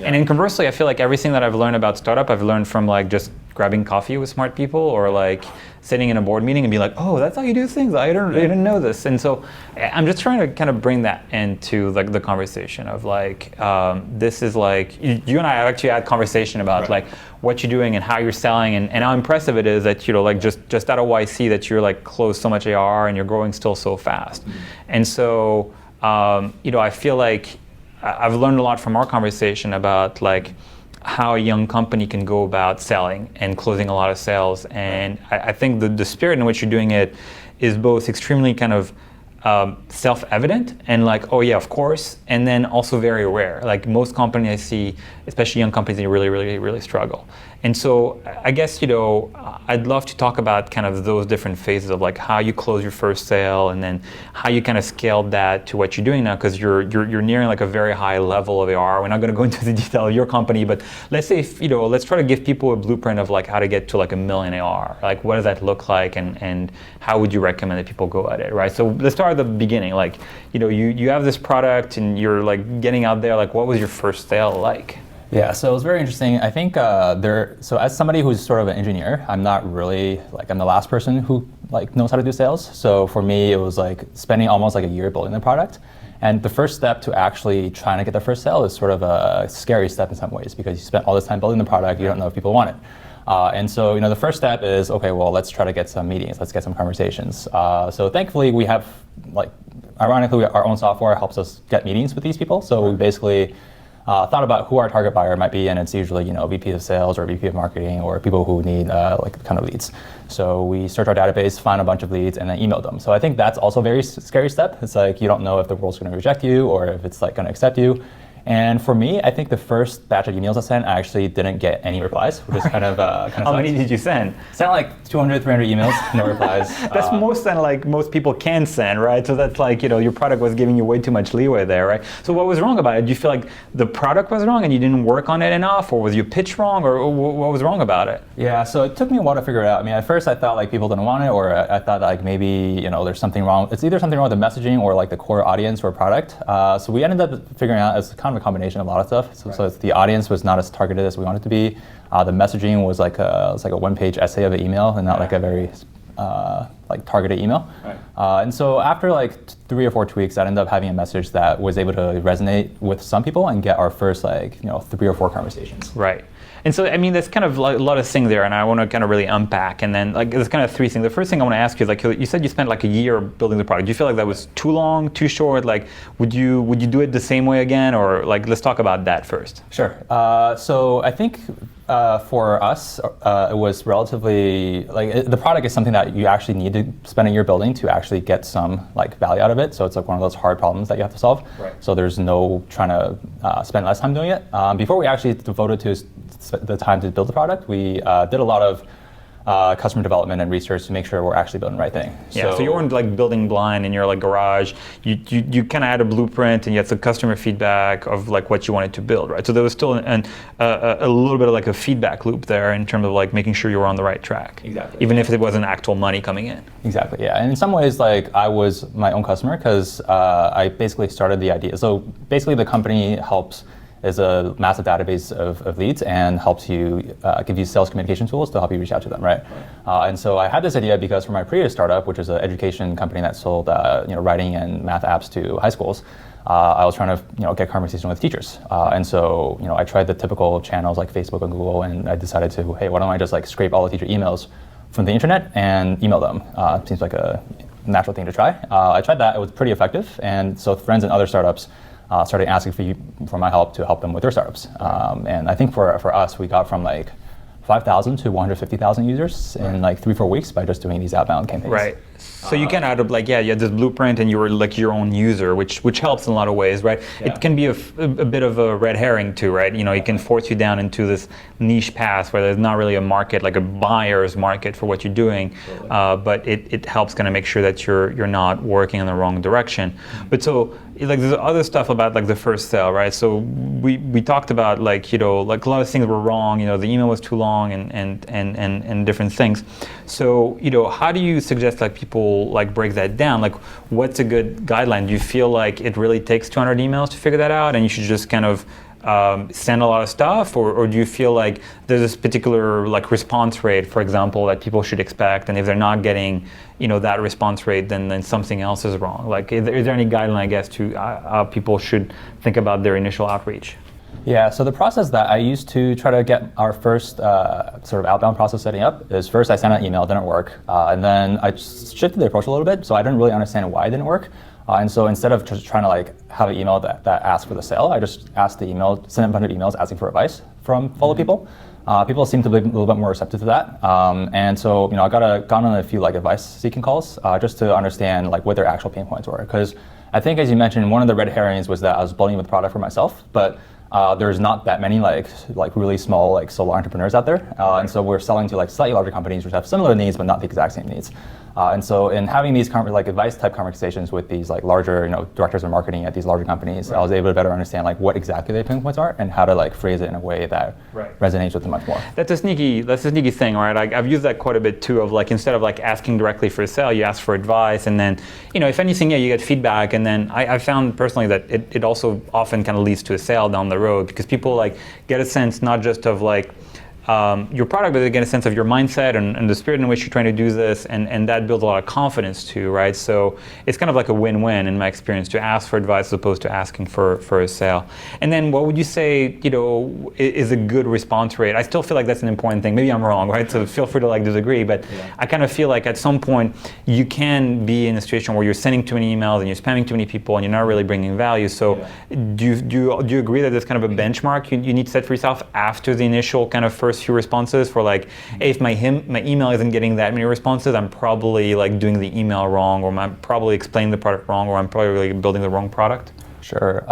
And then conversely, I feel like everything that I've learned about startup, I've learned from like just grabbing coffee with smart people or like sitting in a board meeting and be like, oh, that's how you do things. I didn't know this. And so I'm just trying to kind of bring that into like the conversation of like, this is like, you and I have actually had conversation about like what you're doing and how you're selling and how impressive it is that, like just out of YC that you're like close so much ARR and you're growing still so fast. And so, I feel like I've learned a lot from our conversation about like how a young company can go about selling and closing a lot of sales. And I think the spirit in which you're doing it is both extremely kind of self-evident and like, oh yeah, of course, and then also very rare. Like most companies I see, especially young companies, they really, really, really struggle. And so I guess, I'd love to talk about kind of those different phases of like how you close your first sale and then how you kind of scaled that to what you're doing now, because you're nearing like a very high level of ARR. We're not going to go into the detail of your company, but let's say, let's try to give people a blueprint of like how to get to like 1 million ARR. Like what does that look like and how would you recommend that people go at it, right? So let's start at the beginning. Like, you have this product and you're like getting out there, like what was your first sale like? Yeah, so it was very interesting. I think so as somebody who's sort of an engineer, I'm not really, like I'm the last person who like knows how to do sales. So for me, it was like spending almost like a year building the product. And the first step to actually trying to get the first sale is sort of a scary step in some ways because you spent all this time building the product, you don't know if people want it. And so, the first step is, okay, well, let's try to get some meetings, let's get some conversations. So thankfully we have like, ironically, our own software helps us get meetings with these people. So we basically thought about who our target buyer might be, and it's usually VP of sales or VP of marketing or people who need like kind of leads. So we search our database, find a bunch of leads, and then email them. So I think that's also a very scary step. It's like you don't know if the world's going to reject you or if it's like going to accept you. And for me, I think the first batch of emails I sent, I actually didn't get any replies, which is kind of How many did you send? Sent like 200, 300 emails, no replies. That's most than like most people can send, right? So that's like, your product was giving you way too much leeway there, right? So what was wrong about it? Do you feel like the product was wrong and you didn't work on it enough, or was your pitch wrong, or what was wrong about it? Yeah, so it took me a while to figure it out. I mean, at first I thought like people didn't want it, or I thought like maybe, there's something wrong. It's either something wrong with the messaging or like the core audience or product. So we ended up figuring out it's kind of a combination of a lot of stuff. So the audience was not as targeted as we wanted it to be. The messaging was like a one-page essay of an email and not like a very like targeted email. And so after like 3 or 4 tweaks, I ended up having a message that was able to resonate with some people and get our first 3 or 4 conversations. Right. And so, I mean, there's kind of like a lot of things there, and I want to kind of really unpack. And then, like, there's kind of 3 things. The first thing I want to ask you is, like, you said you spent like a year building the product. Do you feel like that was too long, too short? Like, would you do it the same way again, or like, let's talk about that first. Sure. So I think for us, it was relatively the product is something that you actually need to spend a year building to actually get some like value out of it. So it's like one of those hard problems that you have to solve. Right. So there's no trying to spend less time doing it. Before we actually devoted to the time to build the product, we did a lot of customer development and research to make sure we're actually building the right thing. Yeah, so you weren't like building blind in your like garage. You kind of had a blueprint and you had some customer feedback of like what you wanted to build, right? So there was still a little bit of like a feedback loop there in terms of like making sure you were on the right track. Exactly. Even if it wasn't actual money coming in. Exactly, yeah. And in some ways, like I was my own customer because I basically started the idea. So basically the company is a massive database of leads and helps you give you sales communication tools to help you reach out to them, right? And so I had this idea because for my previous startup, which is an education company that sold writing and math apps to high schools, I was trying to get conversation with teachers. And so I tried the typical channels like Facebook and Google, and I decided to, hey, why don't I just like scrape all the teacher emails from the internet and email them? Seems like a natural thing to try. I tried that, it was pretty effective. And so friends and other startups started asking for my help to help them with their startups. And I think for us, we got from like 5,000 to 150,000 users in like 3-4 weeks by just doing these outbound campaigns. Right. So you can add up like, you had this blueprint and you were like your own user, which helps in a lot of ways, right? Yeah. It can be a bit of a red herring too, right? It can force you down into this niche path where there's not really a market, like a buyer's market for what you're doing, but it helps kind of make sure that you're not working in the wrong direction. But so like there's other stuff about like the first sale, right? So we talked about like a lot of things were wrong, the email was too long and different things. So how do you suggest like people like break that down? Like what's a good guideline? Do you feel like it really takes 200 emails to figure that out and you should just kind of send a lot of stuff, or do you feel like there's this particular like response rate, for example, that people should expect, and if they're not getting that response rate, then something else is wrong? Like, is there any guideline, I guess, to how people should think about their initial outreach? Yeah, so the process that I used to try to get our first sort of outbound process setting up is first I sent an email, it didn't work, and then I shifted the approach a little bit, so I didn't really understand why it didn't work. And so instead of just trying to like have an email that asked for the sale, I just asked the email, sent a bunch of emails asking for advice from fellow people. People seem to be a little bit more receptive to that, and so I gone on a few like advice-seeking calls just to understand like what their actual pain points were. Because I think, as you mentioned, one of the red herrings was that I was building with the product for myself, but there's not that many like really small like solo entrepreneurs out there, and so we're selling to like slightly larger companies which have similar needs but not the exact same needs. And so in having these like advice type conversations with these like larger directors of marketing at these larger companies, I was able to better understand like what exactly their pain points are and how to like phrase it in a way that resonates with them much more. That's a sneaky thing, right? I've used that quite a bit too, of like instead of like asking directly for a sale, you ask for advice, and then if anything, you get feedback, and then I found personally that it also often kind of leads to a sale down the road, because people like get a sense not just of like your product, but they get a sense of your mindset and the spirit in which you're trying to do this, and that builds a lot of confidence too, right? So it's kind of like a win-win in my experience to ask for advice as opposed to asking for a sale. And then what would you say, is a good response rate? I still feel like that's an important thing. Maybe I'm wrong, right? So feel free to like disagree, but I kind of feel like at some point you can be in a situation where you're sending too many emails and you're spamming too many people and you're not really bringing value. So do you agree that there's kind of a benchmark you need to set for yourself after the initial kind of first few responses for like, hey, if my email isn't getting that many responses, I'm probably like doing the email wrong, or I'm probably explaining the product wrong, or I'm probably really building the wrong product? Sure.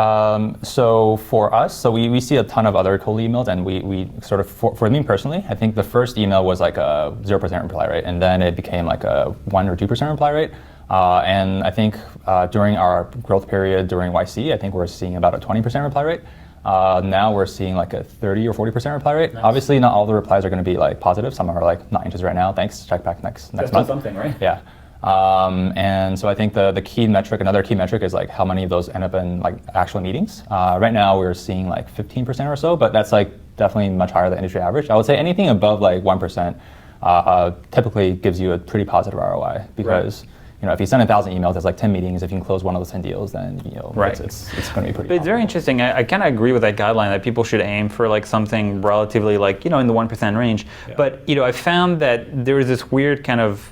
So for us, we see a ton of other cold emails, and we sort of, for me personally, I think the first email was like a 0% reply rate, and then it became like a 1 or 2% reply rate. And I think during our growth period during YC, I think we're seeing about a 20% reply rate. Now we're seeing like a 30 or 40% reply rate. Nice. Obviously, not all the replies are going to be like positive. Some are like not interested right now. Thanks. Check back next month. That's something, right? Yeah. And so I think the key metric, another key metric, is like how many of those end up in like actual meetings. Right now we're seeing like 15% or so, but that's like definitely much higher than industry average. I would say anything above like 1% typically gives you a pretty positive ROI, because if you send 1,000 emails, there's like 10 meetings. If you can close one of those 10 deals, then it's going to be pretty. But it's very interesting. I kind of agree with that guideline that people should aim for like something relatively like in the 1% range. Yeah. But I found that there is this weird kind of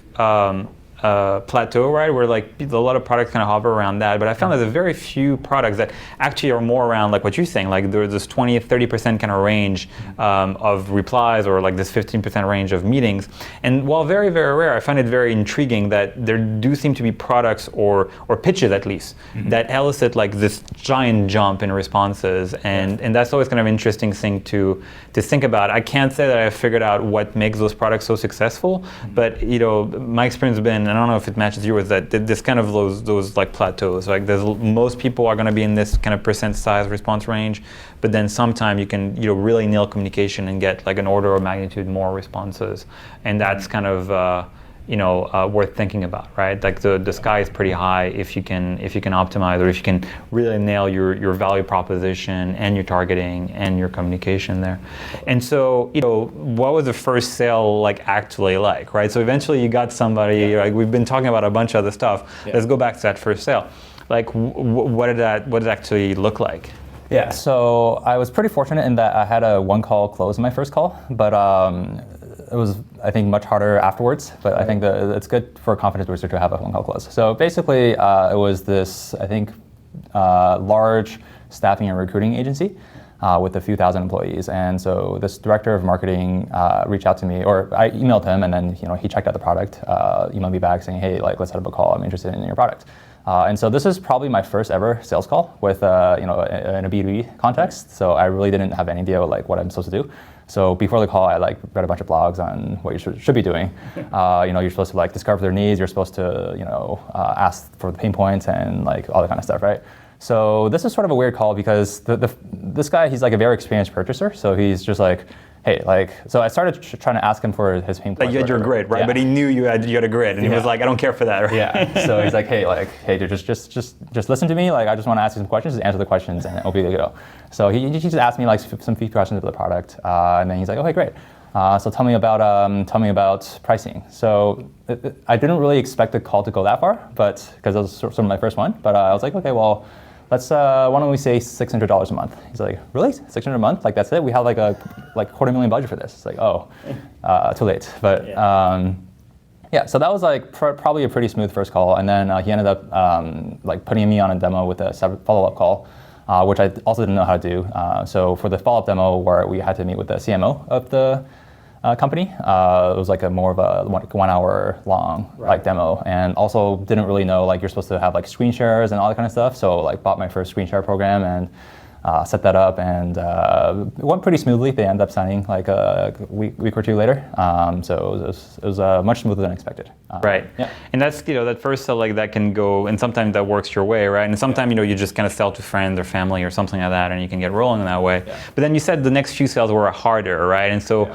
plateau, right, where like a lot of products kind of hover around that, but I found that there's very few products that actually are more around like what you're saying, like there's this 20-30% kind of range of replies, or like this 15% range of meetings. And while very, very rare, I find it very intriguing that there do seem to be products or pitches at least that elicit like this giant jump in responses, and that's always kind of an interesting thing to think about. I can't say that I've figured out what makes those products so successful, but my experience has been, I don't know if it matches yours, that this kind of those like plateaus. Like most people are going to be in this kind of percent size response range, but then sometime you can really nail communication and get like an order of magnitude more responses, and that's kind of worth thinking about, right? Like the sky is pretty high if you can optimize, or if you can really nail your value proposition and your targeting and your communication there. And so, what was the first sale like actually like, right? So eventually you got somebody, like we've been talking about a bunch of other stuff. Let's go back to that first sale. Like what did it actually look like? Yeah, so I was pretty fortunate in that I had a 1-call close in my first call, but it was, I think, much harder afterwards, but I think it's good for a confidence booster to have a 1-call close. So basically, it was this, I think, large staffing and recruiting agency with a few thousand employees. And so this director of marketing reached out to me, or I emailed him, and then he checked out the product, emailed me back saying, hey, like let's set up a call. I'm interested in your product. And so this is probably my first ever sales call with in a B2B context. So I really didn't have any idea what I'm supposed to do. So before the call, I read a bunch of blogs on what you should be doing. You're supposed to discover their needs. You're supposed to ask for the pain points and all that kind of stuff, right? So this is sort of a weird call because this guy, he's a very experienced purchaser. So he's just hey, like, so I started trying to ask him for his pain points. Like you had your grid, right? Yeah. But he knew you had a grid, and he was like, I don't care for that, right? Yeah. So he's like, hey, dude, just listen to me. Like, I just want to ask you some questions, just answer the questions, and it'll be good to go. So he just asked me like some few questions about the product, and then he's like, okay, great. So tell me about pricing. So I didn't really expect the call to go that far, but because it was sort of my first one. But I was like, okay, well, let's why don't we say $600 a month? He's like, really? $600 a month? Like that's it? We have like a $250,000 budget for this. It's like, oh, too late. But yeah, so that was like probably a pretty smooth first call, and then he ended up like putting me on a demo with a follow-up call. Which I also didn't know how to do. So for the follow-up demo where we had to meet with the CMO of the company, it was like more of a 1 hour long like demo, and also didn't really know like you're supposed to have like screen shares and all that kind of stuff. So like bought my first screen share program and set that up, and it went pretty smoothly. They ended up signing like a week or two later. So it was much smoother than expected. Right. Yeah. And that's, that first sell like that can go, and sometimes that works your way, right? And sometimes, you just kind of sell to friends or family or something like that, and you can get rolling in that way. Yeah. But then you said the next few sales were harder, right? And so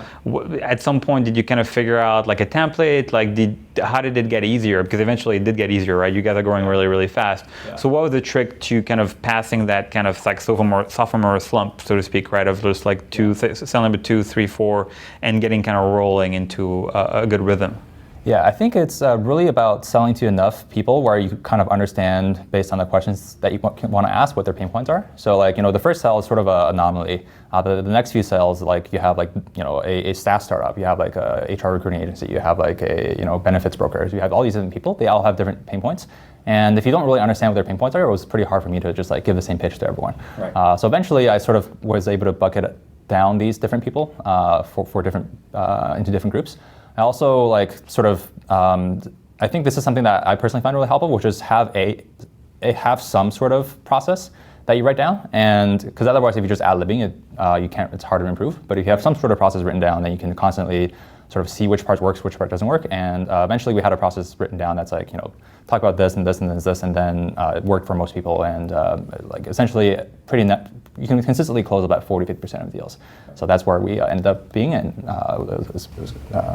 at some point, did you kind of figure out like a template? Like how did it get easier? Because eventually it did get easier, right? You guys are growing really, really fast. Yeah. So what was the trick to kind of passing that kind of like sophomore slump, so to speak, right? Of just like selling with 2, 3, 4, and getting kind of rolling into a good rhythm. Yeah, I think it's really about selling to enough people where you kind of understand based on the questions that you want to ask what their pain points are. So like, the first sale is sort of an anomaly. The next few sales, like you have like, a SaaS startup, you have like a HR recruiting agency, you have like a, benefits brokers, you have all these different people, they all have different pain points. And if you don't really understand what their pain points are, it was pretty hard for me to just like give the same pitch to everyone. Right. So eventually I sort of was able to bucket down these different people for different, into different groups. I also like sort of, I think this is something that I personally find really helpful, which is have some sort of process that you write down, and because otherwise if you just ad-libbing it, it's hard to improve. But if you have some sort of process written down, then you can constantly sort of see which part works, which part doesn't work. And eventually we had a process written down that's like, talk about this and this and this, and then it worked for most people. And like essentially you can consistently close about 40-50% of deals. So that's where we ended up being, and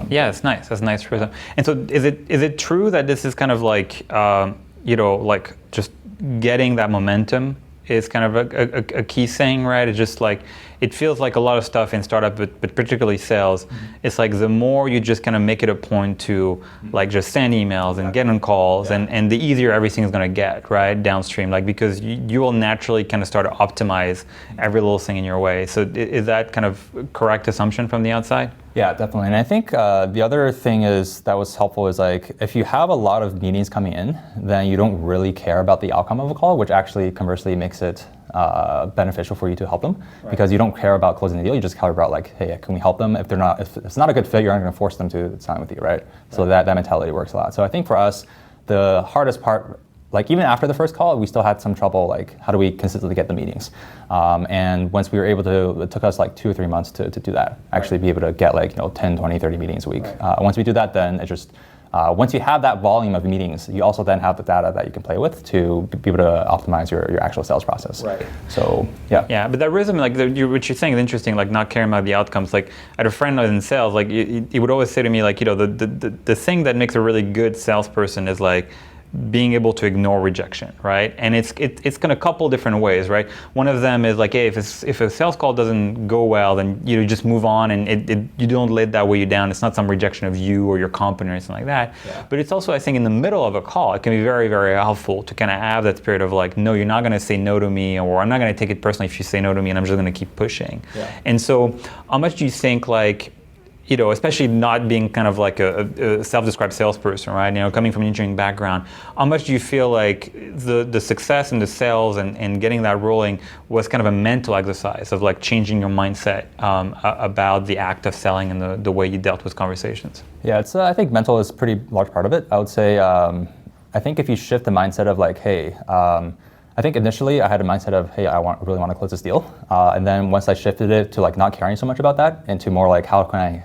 yeah, it's nice. That's nice for them. And so is it true that this is kind of like, like just getting that momentum is kind of a key thing, right? It's just like, it feels like a lot of stuff in startup, but particularly sales, it's like the more you just kind of make it a point to like just send emails and get on calls, and the easier everything is going to get, right, downstream, like because you will naturally kind of start to optimize every little thing in your way. So is that kind of correct assumption from the outside? Yeah, definitely. And I think the other thing that was helpful is like, if you have a lot of meetings coming in, then you don't really care about the outcome of a call, which actually conversely makes it beneficial for you to help them, because you don't care about closing the deal. You just care about like, hey, can we help them? If it's not a good fit, you're not going to force them to sign with you, right? So that mentality works a lot. So I think for us, the hardest part, like even after the first call, we still had some trouble, like how do we consistently get the meetings? And once we were able to, it took us like 2 or 3 months to do that, actually be able to get like 10, 20, 30 meetings a week. Once we do that, then it just, once you have that volume of meetings, you also then have the data that you can play with to be able to optimize your actual sales process. Right. So, yeah. Yeah, but that rhythm, like what you're saying is interesting, like not caring about the outcomes. Like I had a friend who was in sales, like he would always say to me, like, the thing that makes a really good salesperson is like, being able to ignore rejection, right? And it's going a couple different ways, right? One of them is like, hey, if a sales call doesn't go well, then you just move on, and you don't let that weigh you down. It's not some rejection of you or your company or anything like that. Yeah. But it's also, I think, in the middle of a call, it can be very, very helpful to kind of have that spirit of like, no, you're not going to say no to me, or I'm not going to take it personally if you say no to me, and I'm just going to keep pushing. Yeah. And so, how much do you think like, especially not being kind of like a self-described salesperson, right? Coming from an engineering background, how much do you feel like the success in the sales and getting that rolling was kind of a mental exercise of like changing your mindset about the act of selling and the way you dealt with conversations? Yeah, it's I think mental is a pretty large part of it. I would say, I think if you shift the mindset of like, hey, I think initially I had a mindset of, hey, I really want to close this deal. And then once I shifted it to like not caring so much about that, into more like, how can I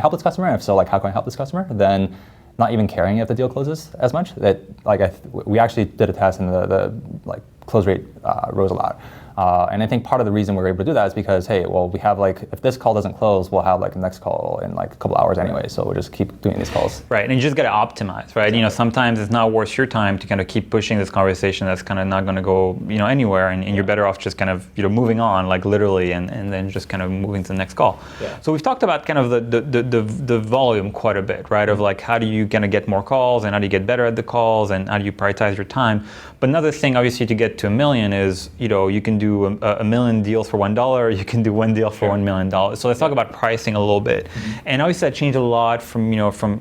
help this customer? And if so, like, how can I help this customer? Then not even caring if the deal closes as much. That like we actually did a test, and the like close rate rose a lot. And I think part of the reason we're able to do that is because, hey, well, we have like, if this call doesn't close, we'll have like the next call in like a couple hours anyway. So we'll just keep doing these calls. Right, and you just got to optimize, right? You know, sometimes it's not worth your time to kind of keep pushing this conversation that's kind of not going to go, you know, anywhere, and you're better off just kind of, you know, moving on, like literally, and then just kind of moving to the next call. Yeah. So we've talked about kind of the volume quite a bit, right? Of like, how do you kind of get more calls, and how do you get better at the calls, and how do you prioritize your time? But another thing, obviously, to get to 1 million is, you know, you can do a million deals for $1, you can do one deal for $1 million. So let's talk about pricing a little bit. And obviously that changed a lot from, you know, from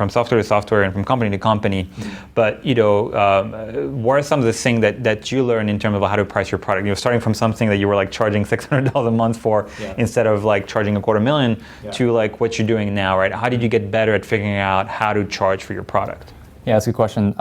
software to software and from company to company. But, you know, what are some of the things that you learned in terms of how to price your product? You know, starting from something that you were like charging $600 a month for instead of like charging $250,000 to like what you're doing now, right? How did you get better at figuring out how to charge for your product? Yeah, that's a good question.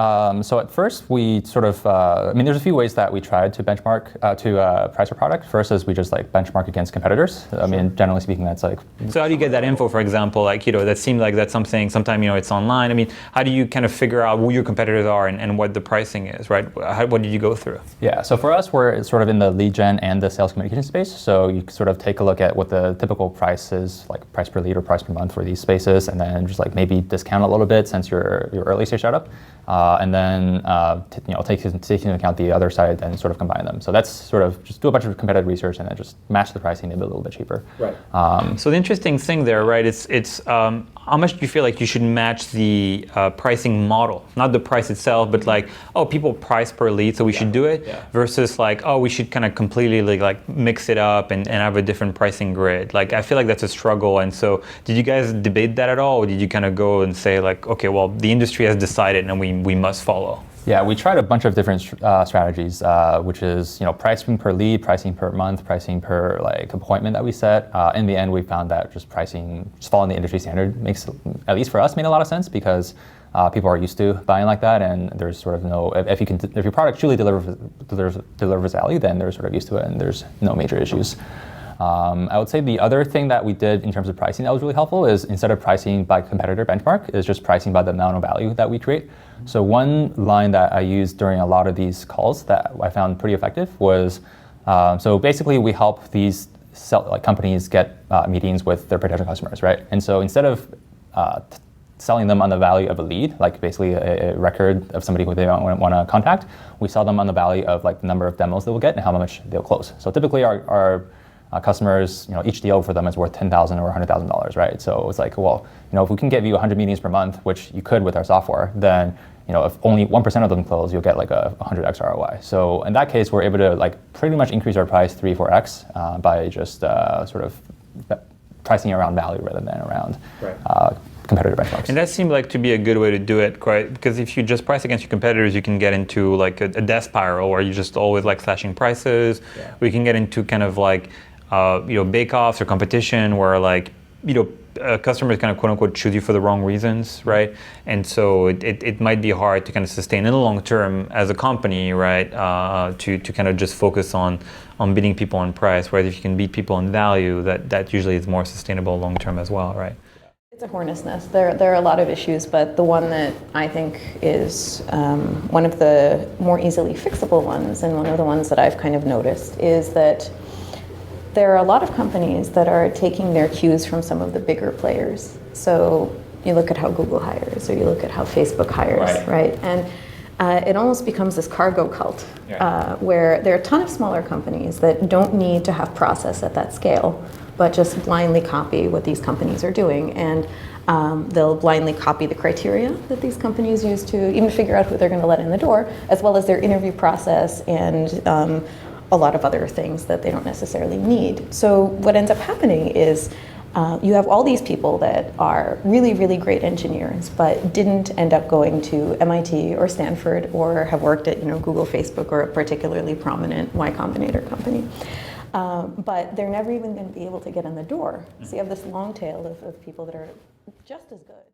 So at first, we sort of, I mean, there's a few ways that we tried to benchmark, to price our product. First is we just like benchmark against competitors. I mean, generally speaking, that's like... So how do you get that info, for example? Like, you know, that seemed like that's something, sometime, you know, it's online. I mean, how do you kind of figure out who your competitors are and what the pricing is, right? What did you go through? Yeah, so for us, we're sort of in the lead gen and the sales communication space. So you sort of take a look at what the typical price is, like price per lead or price per month for these spaces, and then just like maybe discount a little bit since you're early stage startup. And then you know, take into account the other side and sort of combine them. So that's sort of just do a bunch of competitive research and then just match the pricing maybe a little bit cheaper. Right. So the interesting thing there, right? It's how much do you feel like you should match the pricing model, not the price itself, but like, oh, people price per lead, so we should do it, versus like, oh, we should kind of completely like mix it up and have a different pricing grid. Like, I feel like that's a struggle. And so, did you guys debate that at all, or did you kind of go and say like, okay, well, the industry has decided, and we must follow? Yeah, we tried a bunch of different strategies, which is, you know, pricing per lead, pricing per month, pricing per like appointment that we set. In the end, we found that just pricing, just following the industry standard makes, at least for us, made a lot of sense because people are used to buying like that, and there's sort of no, if your product truly delivers value, then they're sort of used to it, and there's no major issues. I would say the other thing that we did in terms of pricing that was really helpful is instead of pricing by competitor benchmark, is just pricing by the amount of value that we create. So one line that I used during a lot of these calls that I found pretty effective was, so basically we help these companies get meetings with their potential customers, right? And so instead of selling them on the value of a lead, like basically a record of somebody who they want to contact, we sell them on the value of like the number of demos they will get and how much they'll close. So typically our customers, you know, each deal for them is worth $10,000 or $100,000, right? So it's like, well, you know, if we can give you 100 meetings per month, which you could with our software, then, you know, if only 1% of them close, you'll get like a 100x ROI. So in that case, we're able to like pretty much increase our price 3-4x by just sort of pricing around value rather than around competitor benchmarks. And that seemed like to be a good way to do it, right? Because if you just price against your competitors, you can get into like a death spiral where you just always like slashing prices. We can get into kind of like you know, bake-offs or competition where like, you know, customers kind of quote unquote choose you for the wrong reasons, right? And so it might be hard to kind of sustain in the long term as a company, right? To kind of just focus on beating people on price, whereas if you can beat people on value, that usually is more sustainable long term as well, right? It's a hornet's nest. There are a lot of issues, but the one that I think is one of the more easily fixable ones, and one of the ones that I've kind of noticed, is that there are a lot of companies that are taking their cues from some of the bigger players. So you look at how Google hires, or you look at how Facebook hires, right? And it almost becomes this cargo cult, where there are a ton of smaller companies that don't need to have process at that scale, but just blindly copy what these companies are doing. And they'll blindly copy the criteria that these companies use to even figure out who they're going to let in the door, as well as their interview process and a lot of other things that they don't necessarily need. So what ends up happening is you have all these people that are really, really great engineers, but didn't end up going to MIT or Stanford or have worked at, you know, Google, Facebook, or a particularly prominent YCombinator company. But they're never even going to be able to get in the door. So you have this long tail of people that are just as good.